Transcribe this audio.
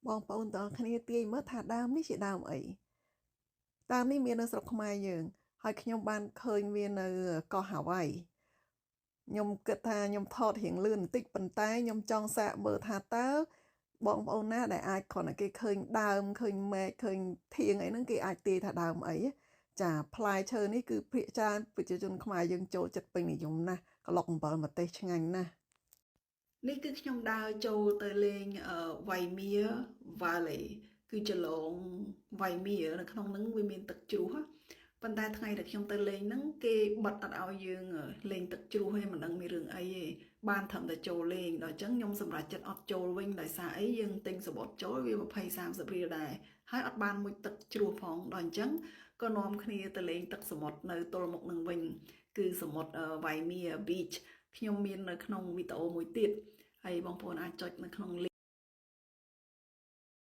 បងប្អូនទាំងអស់គ្នាទាយមើលថាដើមនេះជាដើមអីដើមនេះមាននៅស្រុកខ្មែរយើងហើយខ្ញុំបានឃើញវានៅកោះហាវ៉ៃខ្ញុំគិតថាខ្ញុំថតរៀងលឿនបន្តិចប៉ុន្តែខ្ញុំចង់សាកមើលថាតើបងប្អូនណាដែលអាចគ្រាន់តែគេឃើញដើមឃើញមែកឃើញធៀងអីហ្នឹងគេអាចទាយថាដើមអីចាផ្លែឈើនេះគឺភាគច្រើនប្រជាជនខ្មែរយើងចូលចិត្តពេញនិយមណាស់ក្លុកអំបិលម្ទេសឆ្ងាញ់ណាស់នេះគឺខ្ញុំដើរចូលទៅលេងវៃមៀ Valley គឺជាឡងវៃមៀនៅក្នុងហ្នឹងវាមានទឹកជ្រោះប៉ុន្តែថ្ងៃដែលខ្ញុំទៅលេងហ្នឹងគេបិទអត់ឲ្យយើងលេងទឹកជ្រោះទេមិនដឹងមានរឿងអីទេបានត្រឹមតែចូលលេងដល់អញ្ចឹងខ្ញុំសម្រេចចិត្តអត់ចូលវិញដោយសារអីយើងទិញសបុតចូលវា20-30រៀលដែរហើយអត់បានមួយទឹកជ្រោះផងដល់អញ្ចឹងក៏នាំគ្នាទៅលេងទឹកសមុទ្រនៅទល់មុខនឹងវិញគឺសមុទ្រវៃមៀ Beach ខ្ញុំមាននៅក្នុងវីដេអូមួយទៀតហើយបងប្អូនអាចចុចនៅក្នុង